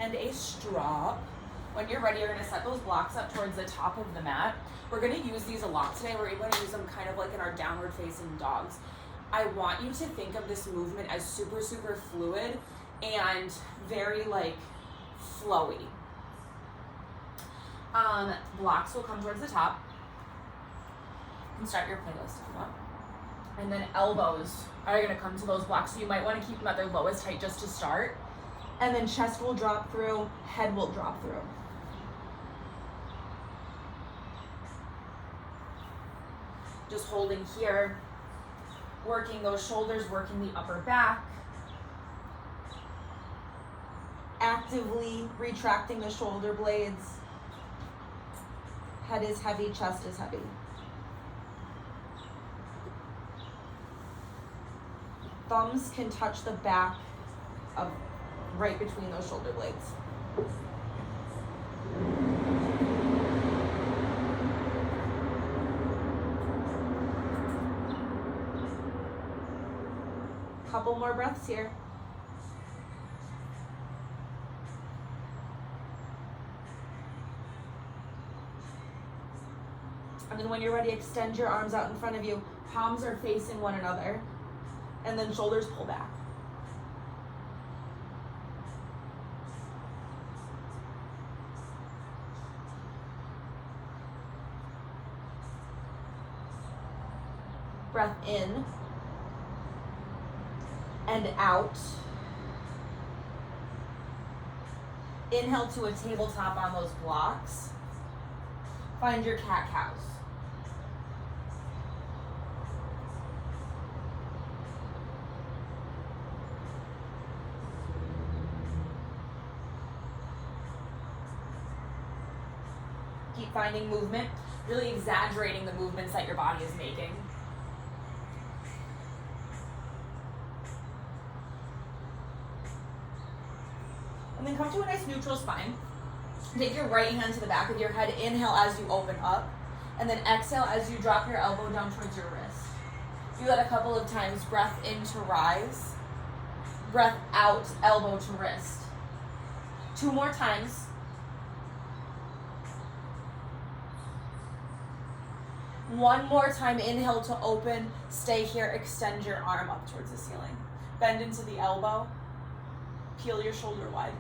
and a strap. When you're ready, you're gonna set those blocks up towards the top of the mat. We're gonna use these a lot today. We're gonna use them kind of like in our downward facing dogs. I want you to think of this movement as super, super fluid and very like flowy. Blocks will come towards the top. You can start your playlist if you want. And then elbows are gonna come to those blocks. So you might wanna keep them at their lowest height just to start. And then chest will drop through, head will drop through. Just holding here, working those shoulders, working the upper back. Actively retracting the shoulder blades. Head is heavy, chest is heavy. Thumbs can touch the back of right between those shoulder blades. Couple more breaths here. And then when you're ready, extend your arms out in front of you. Palms are facing one another. And then shoulders pull back. Breath in and out. Inhale to a tabletop on those blocks. Find your cat-cows. Keep finding movement, really exaggerating the movements that your body is making. And then come to a nice neutral spine. Take your right hand to the back of your head. Inhale as you open up. And then exhale as you drop your elbow down towards your wrist. Do that a couple of times. Breath in to rise. Breath out, elbow to wrist. 2 more times. One more time, inhale to open. Stay here, extend your arm up towards the ceiling. Bend into the elbow. Peel your shoulder wide.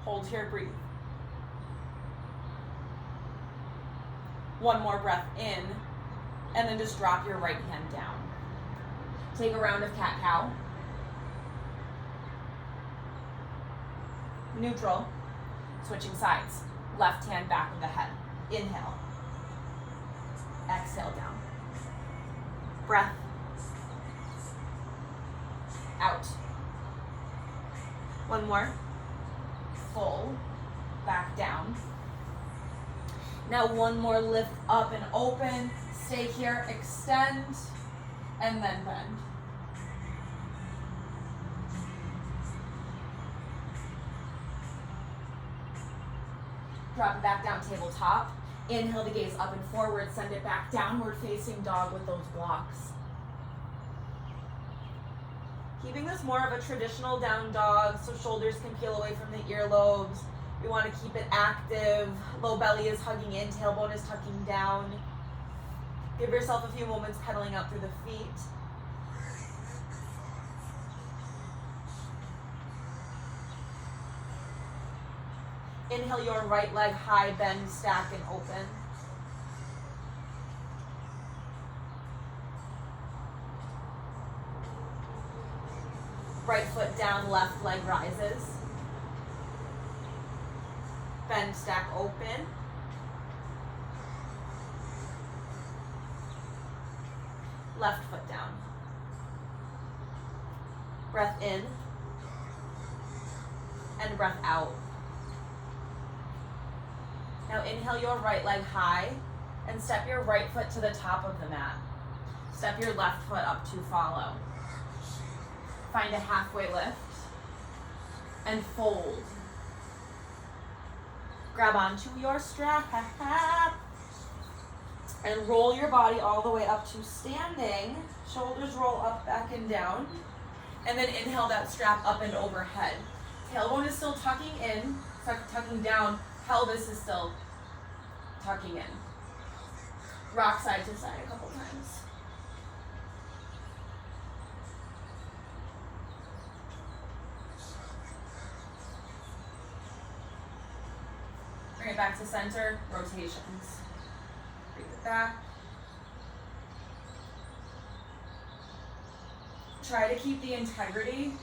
Hold here, breathe. One more breath in, and then just drop your right hand down. Take a round of cat-cow. Neutral. Switching sides. Left hand back of the head. Inhale. Exhale down. Breath. Out. One more. Full. Back down. Now one more lift up and open. Stay here, extend, and then bend. Drop it back down, tabletop. Inhale to gaze up and forward, send it back, downward facing dog with those blocks. Keeping this more of a traditional down dog so shoulders can peel away from the earlobes. We want to keep it active. Low belly is hugging in, tailbone is tucking down. Give yourself a few moments pedaling out through the feet. Inhale your right leg high, bend, stack, and open. Right foot down, left leg rises. Bend, stack, open. Left foot down. Breath in. And breath out. Now inhale your right leg high and step your right foot to the top of the mat. Step your left foot up to follow. Find a halfway lift and fold. Grab onto your strap and roll your body all the way up to standing. Shoulders roll up, back, and down. And then inhale that strap up and overhead. Tailbone is still tucking in, tucking down. Pelvis is still tucking in. Rock side to side a couple times. Bring it back to center, rotations. Breathe it back. Try to keep the integrity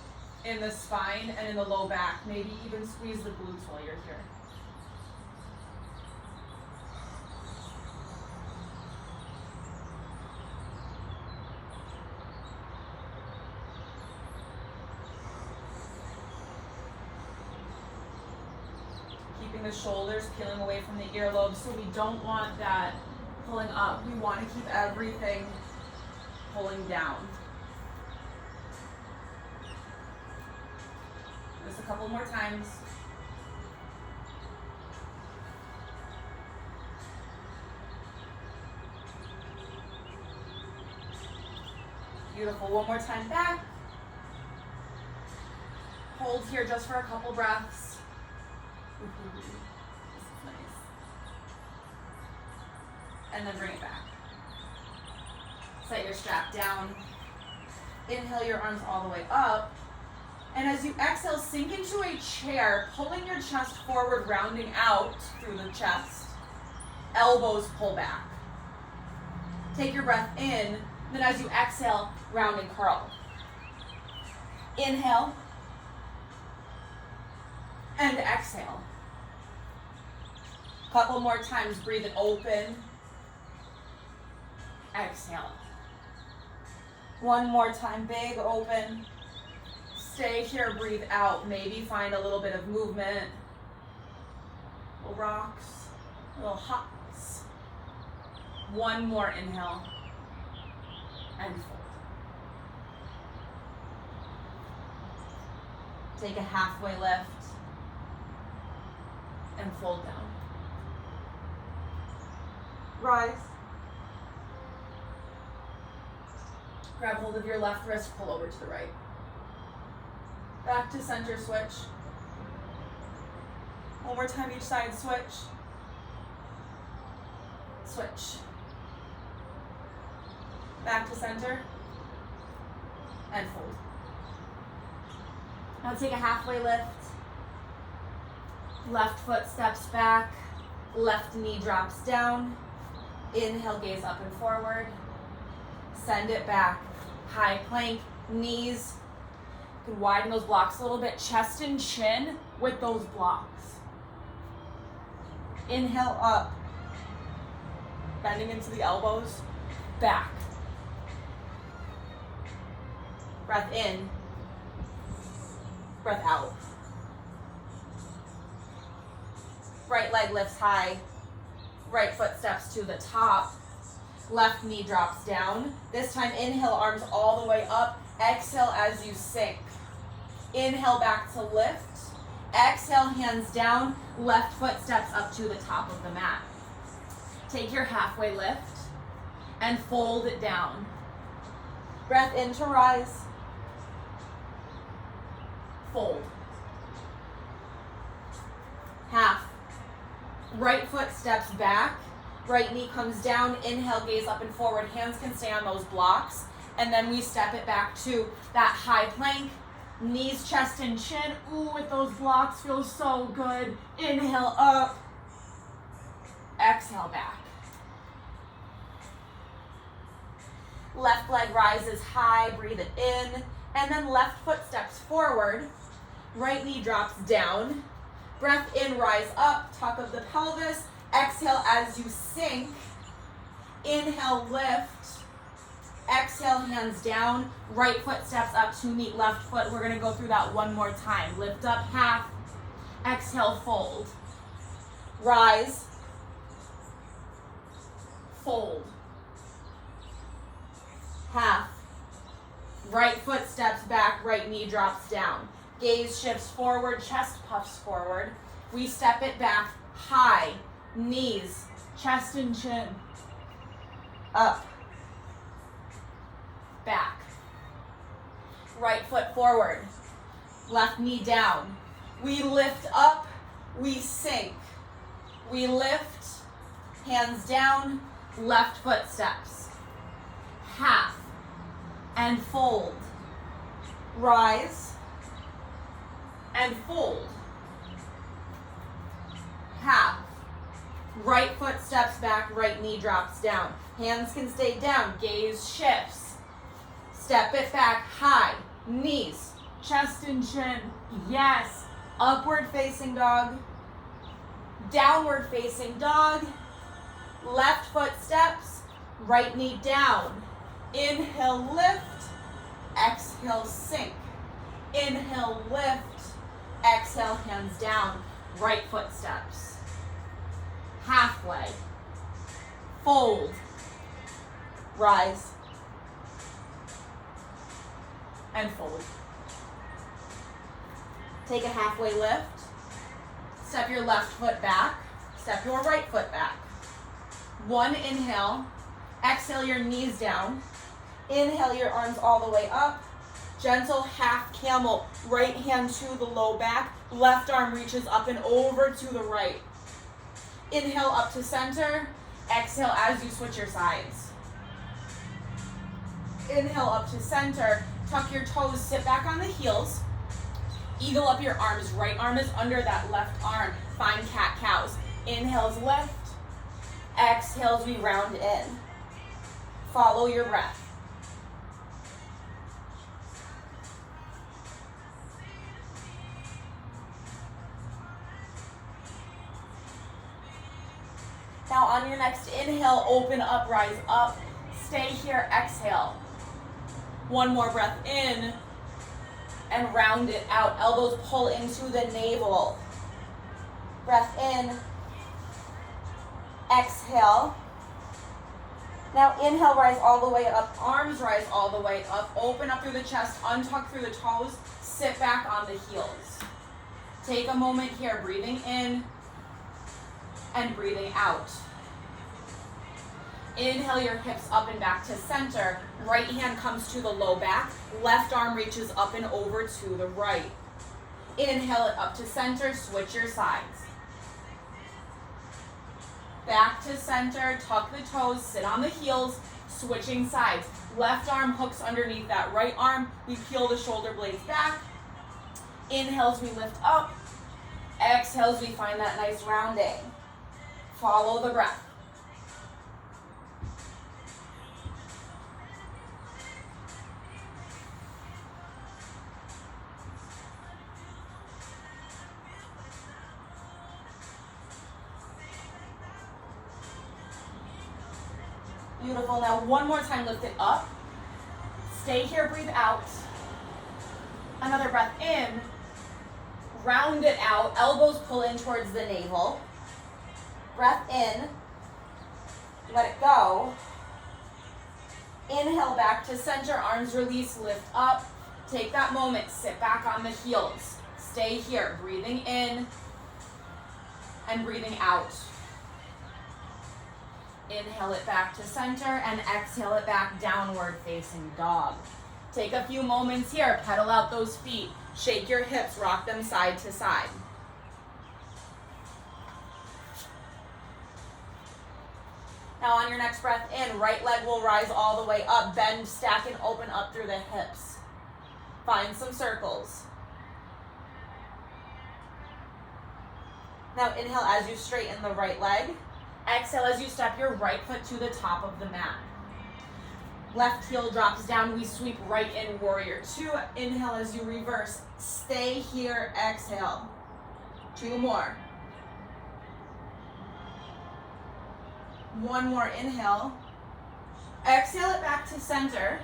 in the spine and in the low back. Maybe even squeeze the glutes while you're here. Keeping the shoulders peeling away from the earlobes, so we don't want that pulling up. We want to keep everything pulling down. Just a couple more times. Beautiful. One more time back. Hold here just for a couple breaths. This is nice. And then bring it back. Set your strap down. Inhale your arms all the way up. And as you exhale, sink into a chair, pulling your chest forward, rounding out through the chest. Elbows pull back. Take your breath in, then as you exhale, round and curl. Inhale. And exhale. Couple more times, breathe it open. Exhale. One more time, big open. Stay here, breathe out. Maybe find a little bit of movement. Little rocks, little hops. One more inhale. And fold. Take a halfway lift. And fold down. Rise. Grab hold of your left wrist, pull over to the right. Back to center, switch. One more time each side, switch. Switch. Back to center. And fold. Now take a halfway lift. Left foot steps back. Left knee drops down. Inhale, gaze up and forward. Send it back. High plank, knees. You can widen those blocks a little bit. Chest and chin with those blocks. Inhale up. Bending into the elbows. Back. Breath in. Breath out. Right leg lifts high. Right foot steps to the top. Left knee drops down. This time inhale, arms all the way up. Exhale as you sink. Inhale back to lift. Exhale, hands down. Left foot steps up to the top of the mat. Take your halfway lift and fold it down. Breath in to rise. Fold. Half. Right foot steps back. Right knee comes down. Inhale, gaze up and forward. Hands can stay on those blocks. And then we step it back to that high plank. Knees, chest, and chin. Ooh, with those blocks, feels so good. Inhale up. Exhale back. Left leg rises high. Breathe it in. And then left foot steps forward. Right knee drops down. Breath in, rise up. Top of the pelvis. Exhale as you sink. Inhale, lift. Exhale, hands down. Right foot steps up to meet left foot. We're going to go through that one more time. Lift up, half. Exhale, fold. Rise. Fold. Half. Right foot steps back, right knee drops down. Gaze shifts forward, chest puffs forward. We step it back, high. Knees, chest and chin, up, back. Right foot forward, left knee down. We lift up, we sink. We lift, hands down, left foot steps. Half and fold. Rise and fold. Half. Right foot steps back, right knee drops down. Hands can stay down, gaze shifts. Step it back, high, knees, chest and chin. Yes. Upward facing dog. Downward facing dog. Left foot steps, right knee down. Inhale, lift. Exhale, sink. Inhale, lift. Exhale, hands down. Right foot steps. Halfway. Fold. Rise. And fold. Take a halfway lift. Step your left foot back. Step your right foot back. One inhale. Exhale your knees down. Inhale your arms all the way up. Gentle half camel. Right hand to the low back. Left arm reaches up and over to the right. Inhale up to center. Exhale as you switch your sides. Inhale up to center. Tuck your toes, sit back on the heels. Eagle up your arms. Right arm is under that left arm. Find cat-cows. Inhales lift. Exhales we round in. Follow your breath. Now on your next inhale, open up, rise up. Stay here, exhale. One more breath in and round it out. Elbows pull into the navel. Breath in. Exhale. Now inhale, rise all the way up. Arms rise all the way up. Open up through the chest, untuck through the toes. Sit back on the heels. Take a moment here, breathing in and breathing out. Inhale your hips up and back to center. Right hand comes to the low back. Left arm reaches up and over to the right. Inhale it up to center. Switch your sides. Back to center. Tuck the toes. Sit on the heels. Switching sides. Left arm hooks underneath that right arm. We peel the shoulder blades back. Inhales we lift up. Exhales we find that nice rounding. Follow the breath. Beautiful. Now one more time, lift it up. Stay here, breathe out. Another breath in. Round it out. Elbows pull in towards the navel. Breath in. Let it go. Inhale back to center. Arms release. Lift up. Take that moment. Sit back on the heels. Stay here. Breathing in and breathing out. Inhale it back to center and exhale it back, downward facing dog. Take a few moments here, pedal out those feet, shake your hips, rock them side to side. Now on your next breath in, right leg will rise all the way up, bend, stack, and open up through the hips. Find some circles. Now inhale as you straighten the right leg. Exhale as you step your right foot to the top of the mat. Left heel drops down. We sweep right in, warrior two. Inhale as you reverse. Stay here, exhale. Two more. One more inhale. Exhale it back to center.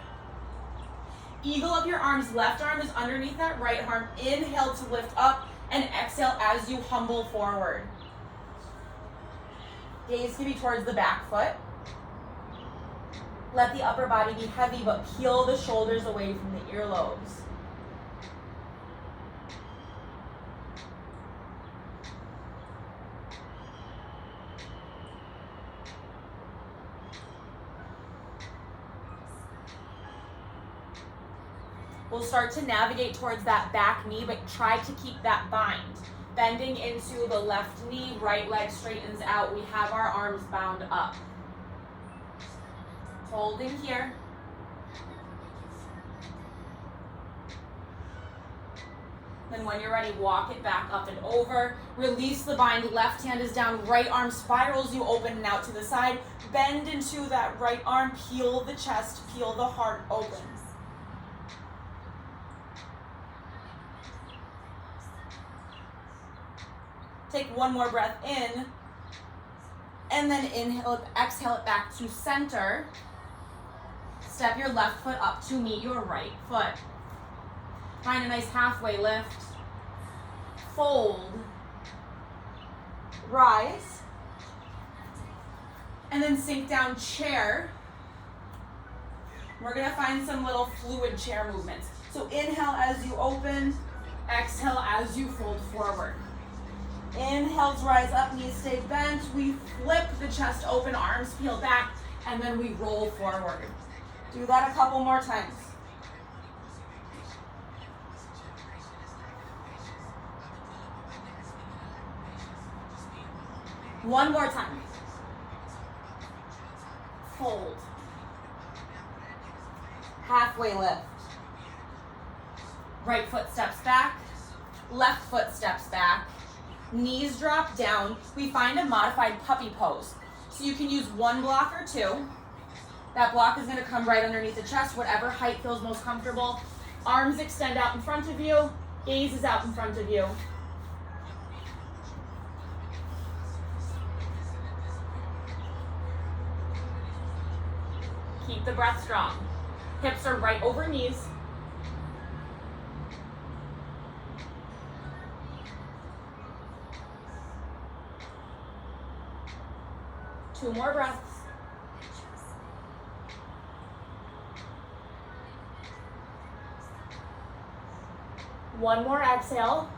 Eagle up your arms. Left arm is underneath that right arm. Inhale to lift up and exhale as you humble forward. Gaze can be towards the back foot. Let the upper body be heavy, but peel the shoulders away from the earlobes. We'll start to navigate towards that back knee, but try to keep that bind. Bending into the left knee, right leg straightens out. We have our arms bound up. Holding here. Then when you're ready, walk it back up and over. Release the bind. Left hand is down. Right arm spirals you open and out to the side. Bend into that right arm. Peel the chest. Peel the heart open. Take one more breath in. And then inhale it, exhale it back to center. Step your left foot up to meet your right foot. Find a nice halfway lift. Fold. Rise. And then sink down, chair. We're going to find some little fluid chair movements. So inhale as you open. Exhale as you fold forward. Inhale to rise up, knees stay bent. We flip the chest open, arms peel back, and then we roll forward. Do that a couple more times. One more time. Fold. Halfway lift. Right foot steps back. Left foot steps back. Knees drop down. We find a modified puppy pose. So you can use one block or two. That block is going to come right underneath the chest, whatever height feels most comfortable. Arms extend out in front of you. Gaze is out in front of you. Keep the breath strong. Hips are right over knees. Two more breaths. One more exhale.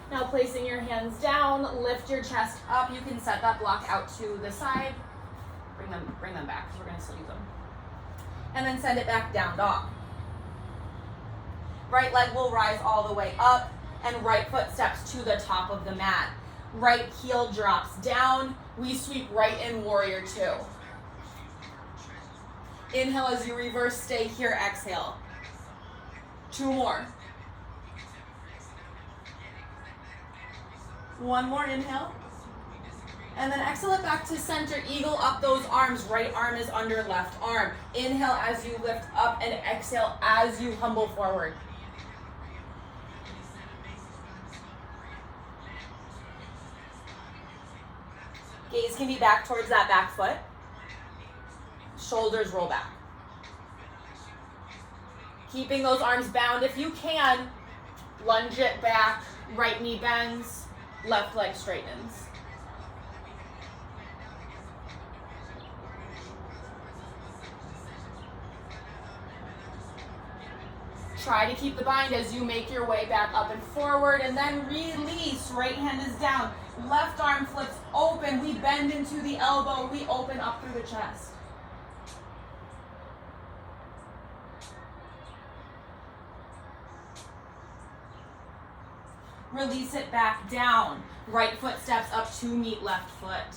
Now placing your hands down, lift your chest up. You can set that block out to the side. Bring them back because we're going to still use them. And then send it back down dog. Right leg will rise all the way up and right foot steps to the top of the mat. Right heel drops down. We sweep right in warrior two. Inhale as you reverse, stay here, exhale. Two more. One more inhale. And then exhale it back to center, eagle up those arms. Right arm is under left arm. Inhale as you lift up and exhale as you humble forward. Gaze can be back towards that back foot. Shoulders roll back. Keeping those arms bound if you can. Lunge it back. Right knee bends. Left leg straightens. Try to keep the bind as you make your way back up and forward, and then release. Right hand is down. Left arm flips open. We bend into the elbow. We open up through the chest. Release it back down. Right foot steps up to meet left foot.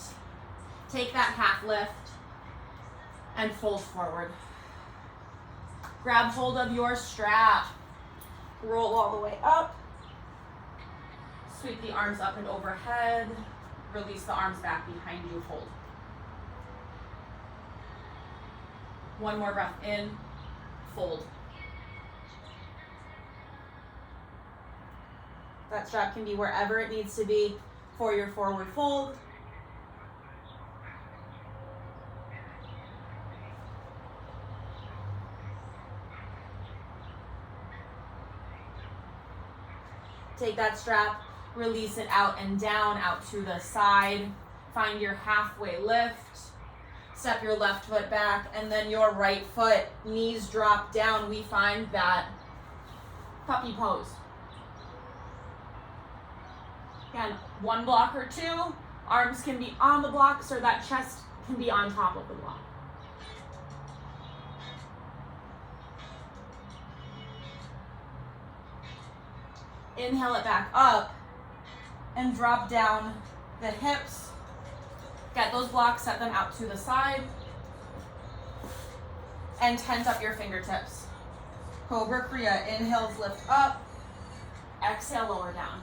Take that half lift and fold forward. Grab hold of your strap. Roll all the way up. Sweep the arms up and overhead. Release the arms back behind you. Hold. One more breath in. Fold. That strap can be wherever it needs to be for your forward fold. Take that strap, release it out and down, out to the side. Find your halfway lift. Step your left foot back, and then your right foot, knees drop down. We find that puppy pose. Again, one block or two. Arms can be on the blocks, or that chest can be on top of the block. Inhale it back up and drop down the hips. Get those blocks, set them out to the side. And tent up your fingertips. Cobra Kriya, inhales lift up. Exhale, lower down.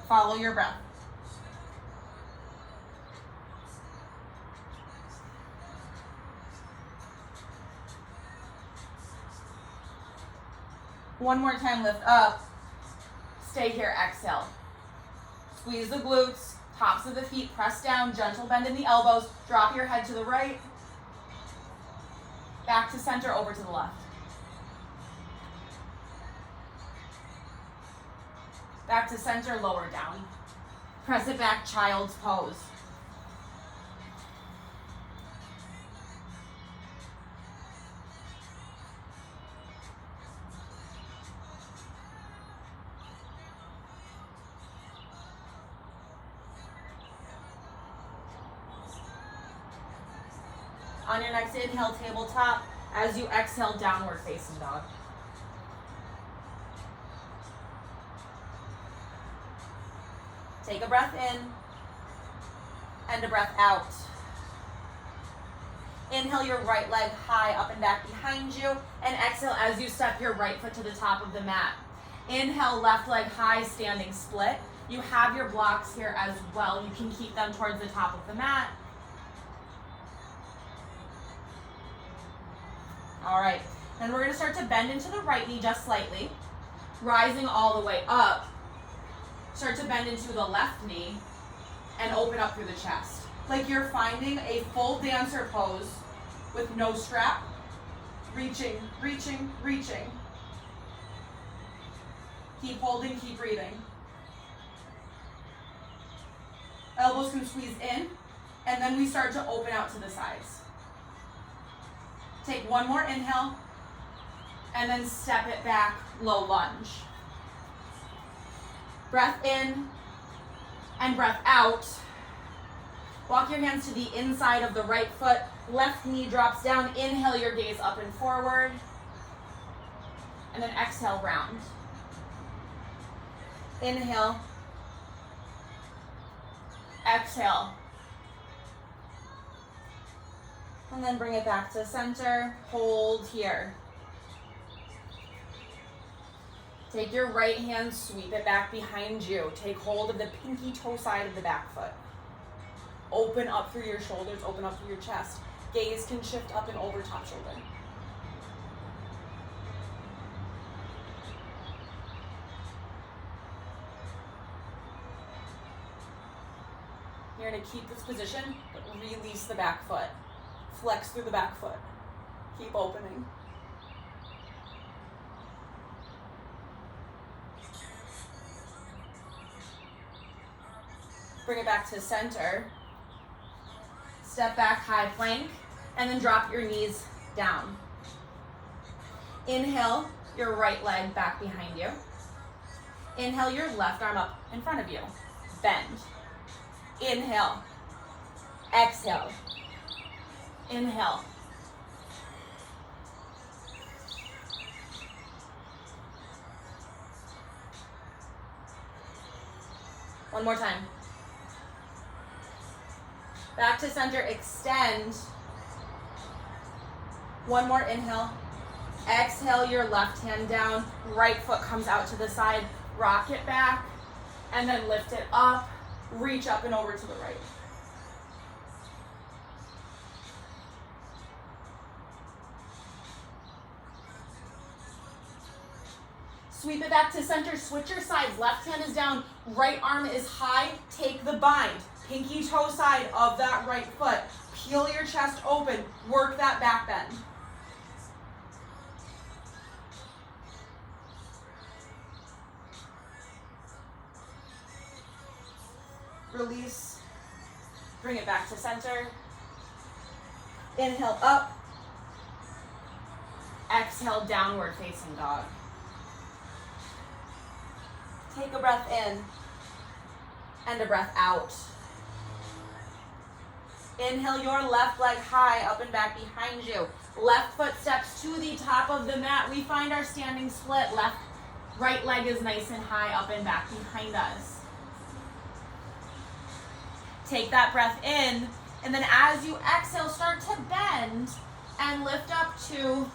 Follow your breath. One more time, lift up. Stay here, exhale. Squeeze the glutes, tops of the feet, press down, gentle bend in the elbows. Drop your head to the right. Back to center, over to the left. Back to center, lower down. Press it back, child's pose. On your next inhale, tabletop. As you exhale, downward facing dog. Take a breath in and a breath out. Inhale your right leg high up and back behind you, and exhale as you step your right foot to the top of the mat. Inhale, left leg high, standing split. You have your blocks here as well. You can keep them towards the top of the mat. All right, then we're gonna start to bend into the right knee just slightly, rising all the way up. Start to bend into the left knee and open up through the chest. Like you're finding a full dancer pose with no strap. Reaching, reaching, reaching. Keep holding, keep breathing. Elbows can squeeze in, and then we start to open out to the sides. Take one more inhale, and then step it back, low lunge. Breath in, and breath out. Walk your hands to the inside of the right foot, left knee drops down, inhale your gaze up and forward, and then exhale, round. Inhale, exhale. And then bring it back to center, hold here. Take your right hand, sweep it back behind you. Take hold of the pinky toe side of the back foot. Open up through your shoulders, open up through your chest. Gaze can shift up and over top shoulder. You're gonna keep this position, but release the back foot. Flex through the back foot. Keep opening. Bring it back to center. Step back, high plank, and then drop your knees down. Inhale your right leg back behind you. Inhale your left arm up in front of you. Bend. Inhale. Exhale. Inhale. One more time. Back to center, extend. One more inhale. Exhale your left hand down. Right foot comes out to the side. Rock it back, and then lift it up. Reach up and over to the right. Sweep it back to center, switch your sides. Left hand is down, right arm is high. Take the bind. Pinky toe side of that right foot. Peel your chest open. Work that back bend. Release. Bring it back to center. Inhale up. Exhale, downward facing dog. Take a breath in and a breath out. Inhale your left leg high up and back behind you. Left foot steps to the top of the mat. We find our standing split. Left Right leg is nice and high up and back behind us. Take that breath in, and then as you exhale, start to bend and lift up to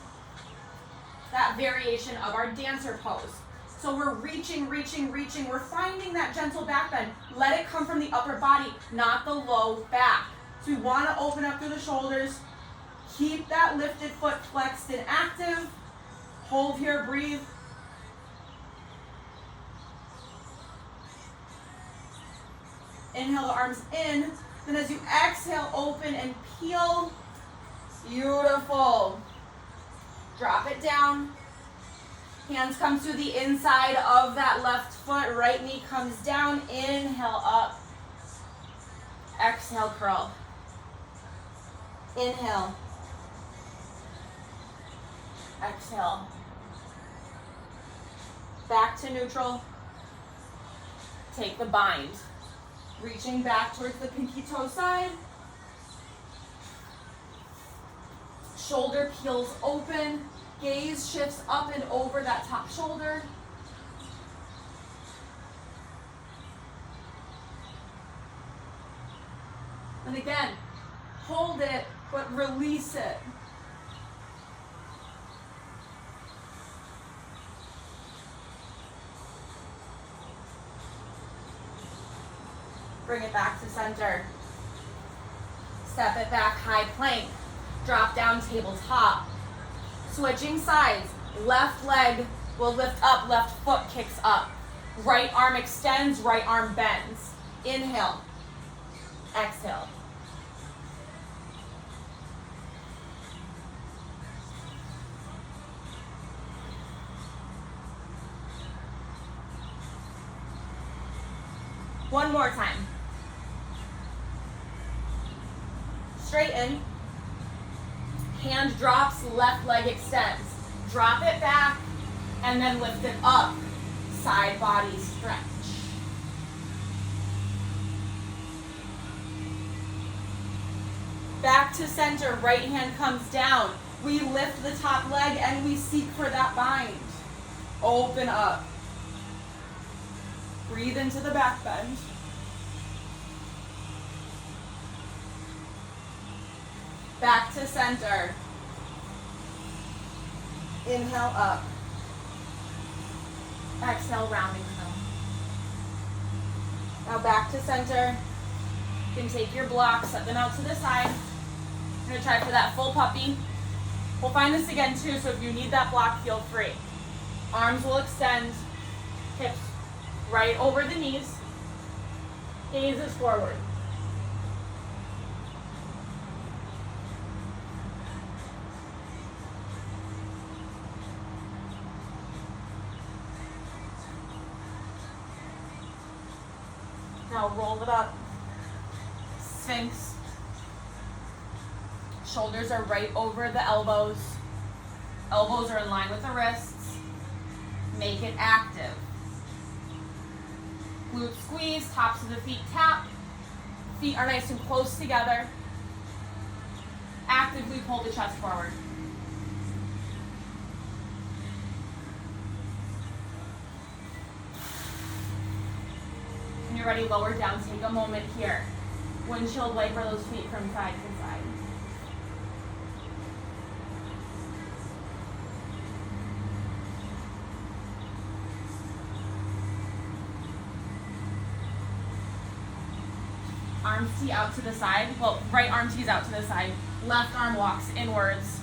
that variation of our dancer pose. So we're reaching. We're finding that gentle back bend. Let it come from the upper body, not the low back. So we want to open up through the shoulders. Keep that lifted foot flexed and active. Hold here, breathe. Inhale the arms in. Then as you exhale, open and peel. Beautiful. Drop it down. Hands come to the inside of that left foot. Right knee comes down. Inhale up. Exhale, curl. Inhale. Exhale. Back to neutral. Take the bind. Reaching back towards the pinky toe side. Shoulder peels open. Gaze shifts up and over that top shoulder. And again, hold it, but release it. Bring it back to center. Step it back, high plank. Drop down, tabletop. Switching sides. Left leg will lift up, left foot kicks up. Right arm extends, right arm bends. Inhale. Exhale. One more time. Straighten. Hand drops, left leg extends. Drop it back, and then lift it up. Side body stretch. Back to center, right hand comes down. We lift the top leg and we seek for that bind. Open up. Breathe into the back bend. Back to center. Inhale up. Exhale, rounding curl. Now back to center. You can take your blocks, set them out to the side. We're going to try for that full puppy. We'll find this again too, so if you need that block, feel free. Arms will extend, hips right over the knees. Gaze is forward. Now roll it up. Sphinx. Shoulders are right over the elbows. Elbows are in line with the wrists. Make it active. Glute squeeze, tops of the feet tap. Feet are nice and close together. Actively pull the chest forward. When you're ready, lower down. Take a moment here. Windshield wiper those feet from side to side. Arms tee out to the side. Well, right arm tees out to the side. Left arm walks inwards.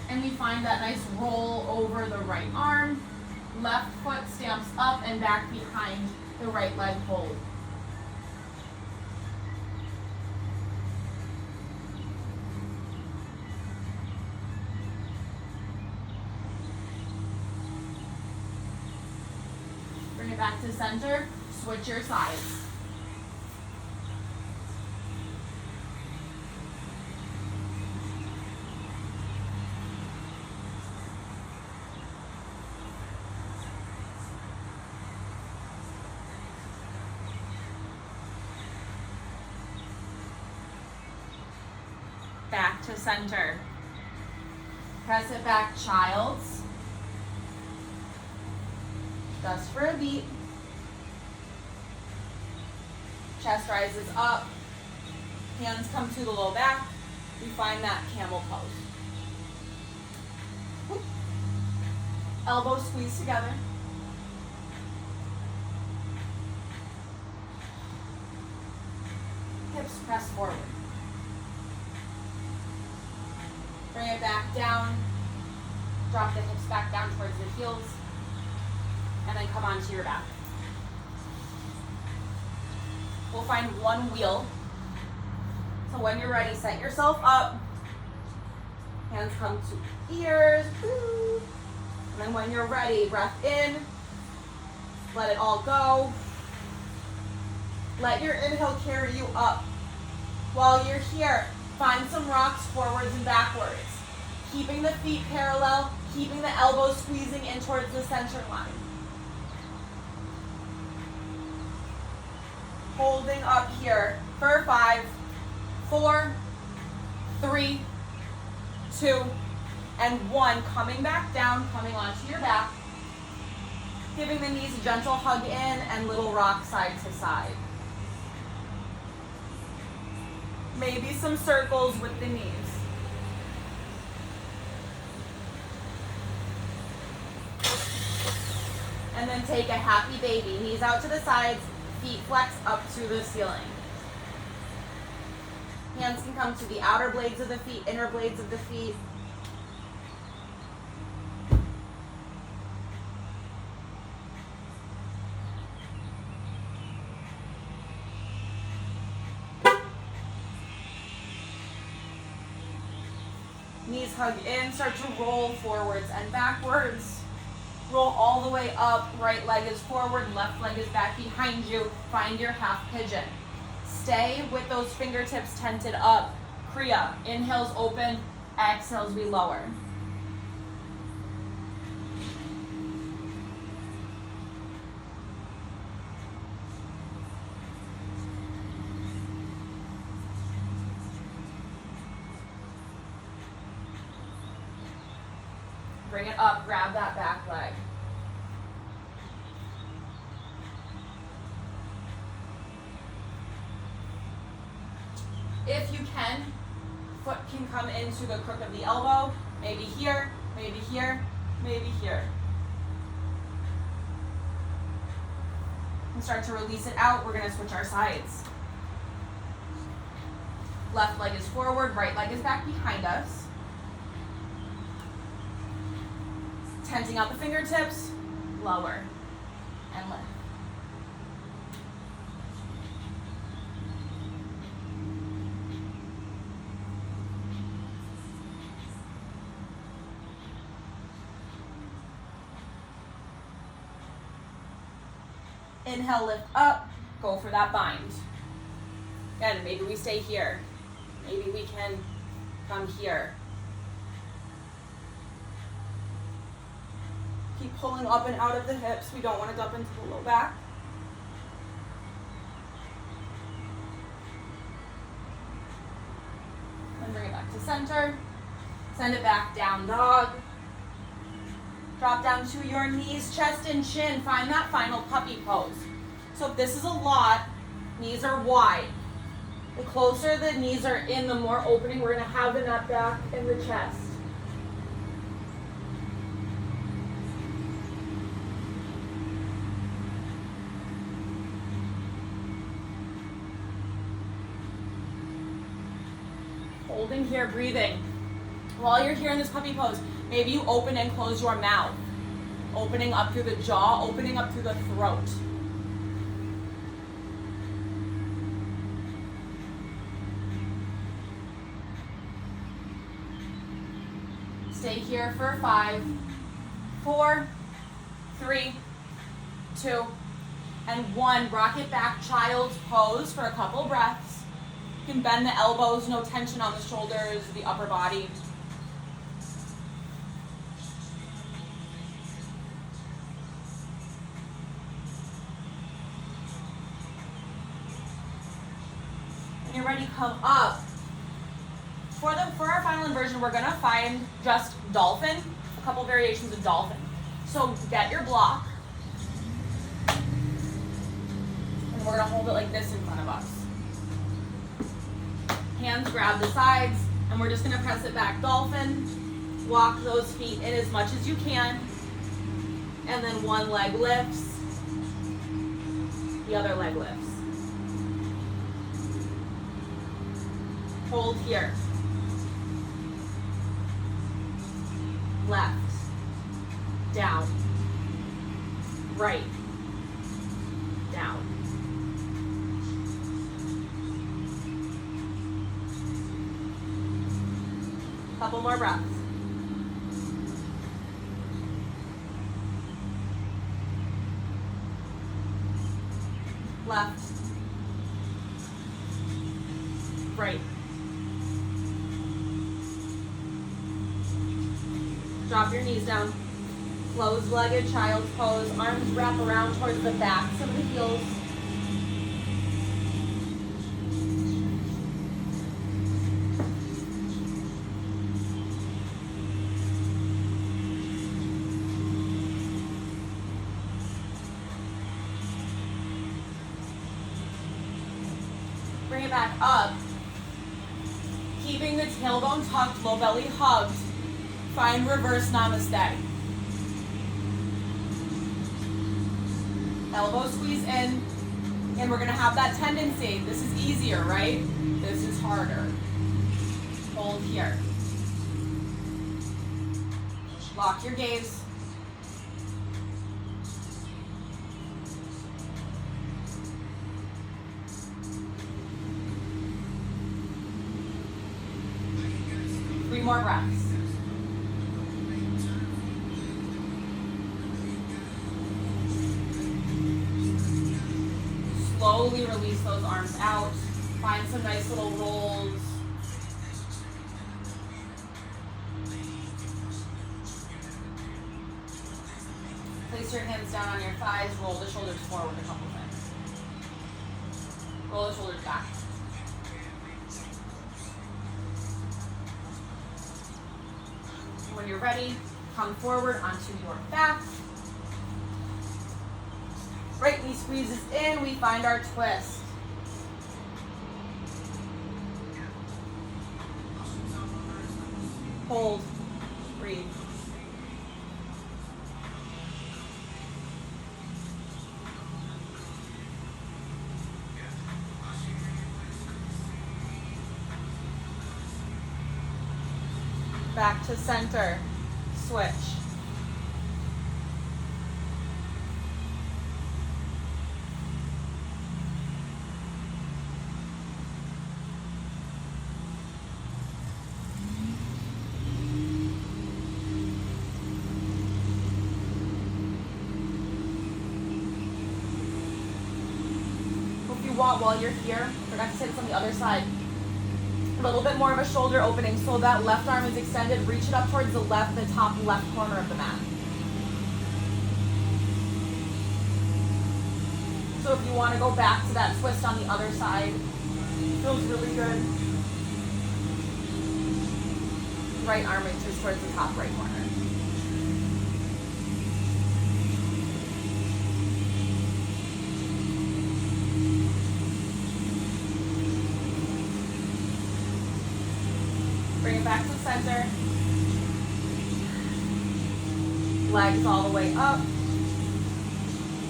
And we find that nice roll over the right arm. Left foot stamps up and back behind the right leg hold. Bring it back to center. Switch your sides. Back to center. Press it back, child's. Just for a beat. Chest rises up. Hands come to the low back. We find that camel pose. Whoop. Elbows squeeze together. Hips press forward. Bring it back down. Drop the hips back down towards the heels. And then come onto your back. We'll find one wheel. So when you're ready, set yourself up. Hands come to ears. And then when you're ready, breath in. Let it all go. Let your inhale carry you up. While you're here, find some rocks forwards and backwards. Keeping the feet parallel, keeping the elbows squeezing in towards the center line. Holding up here for 5, 4, 3, 2, and 1. Coming back down, coming onto your back. Giving the knees a gentle hug in and little rock side to side. Maybe some circles with the knees. And then take a happy baby. Knees out to the sides, feet flex up to the ceiling. Hands can come to the outer blades of the feet, inner blades of the feet. Knees hug in, start to roll forwards and backwards. Roll all the way up, right leg is forward, left leg is back behind you. Find your half pigeon. Stay with those fingertips tented up. Kriya, inhales open, exhales we lower. Bring it up, grab that back leg. If you can, foot can come into the crook of the elbow, maybe here, maybe here, maybe here. And start to release it out. We're gonna switch our sides. Left leg is forward, right leg is back behind us. Tenting out the fingertips, lower, and lift. Inhale, lift up, go for that bind. Again, maybe we stay here. Maybe we can come here. Keep pulling up and out of the hips. We don't want to dump into the low back. And bring it back to center. Send it back, down dog. Drop down to your knees, chest and chin. Find that final puppy pose. So if this is a lot, knees are wide. The closer the knees are in, the more opening we're going to have in that back and the chest. Holding here, breathing. While you're here in this puppy pose, maybe you open and close your mouth. Opening up through the jaw, opening up through the throat. Stay here for 5, 4, 3, 2, and 1. Rocket back, child's pose for a couple breaths. You can bend the elbows, no tension on the shoulders, the upper body. When you're ready, come up. For our final inversion, we're gonna find just dolphin, a couple variations of dolphin. So get your block, we're gonna hold it like this in front of us. Hands grab the sides, and we're just gonna press it back, dolphin. Walk those feet in as much as you can, and then one leg lifts, the other leg lifts. Hold here. Left, down, right, down. Couple more breaths. Left, right. Drop your knees down. Closed-legged child's pose. Arms wrap around towards the backs of the heels. Bring it back up. Keeping the tailbone tucked, low belly hugged. Find reverse namaste. Elbow squeeze in, and we're gonna have that tendency. This is easier, right? This is harder. Hold here. Lock your gaze. Three more breaths. Slowly release those arms out. Find some nice little rolls. Place your hands down on your thighs. Roll the shoulders forward a couple times. Roll the shoulders back. When you're ready, come forward onto your back. Right knee squeezes in, we find our twist. Hold, breathe. Back to center, switch. While you're here, forgot to say this on the other side, a little bit more of a shoulder opening, so that left arm is extended. Reach it up towards the left, the top left corner of the mat. So if you want to go back to that twist on the other side, feels really good. Right arm reaches towards the top right corner. Bring it back to center. Legs all the way up.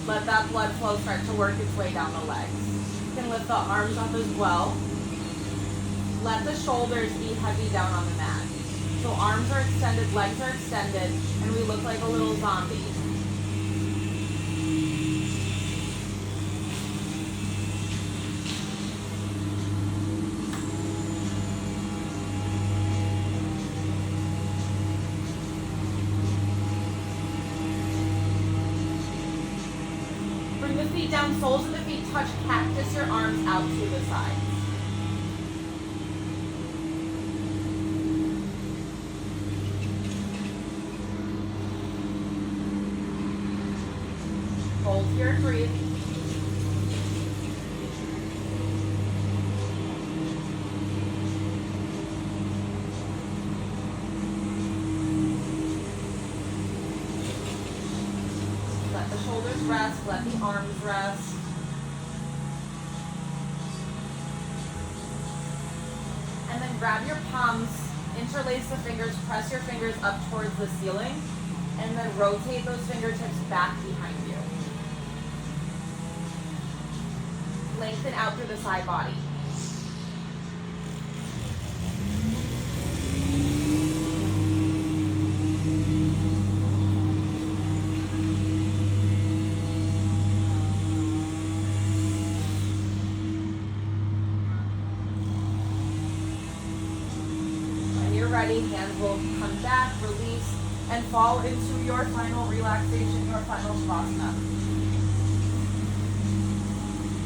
Let that blood flow start to work its way down the legs. You can lift the arms up as well. Let the shoulders be heavy down on the mat. So arms are extended, legs are extended, and we look like a little zombie. Feet down, soles of the feet touch, cactus your arms out to the sides. Hold here and breathe. Let the shoulders rest, let the arms rest. grab your palms, interlace the fingers, press your fingers up towards the ceiling, and then rotate those fingertips back behind you. Lengthen out through the side body. When you're ready, hands will come back, release, and fall into your final relaxation, your final Shavasana.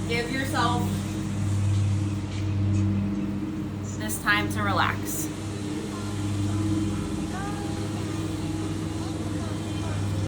Give yourself this time to relax.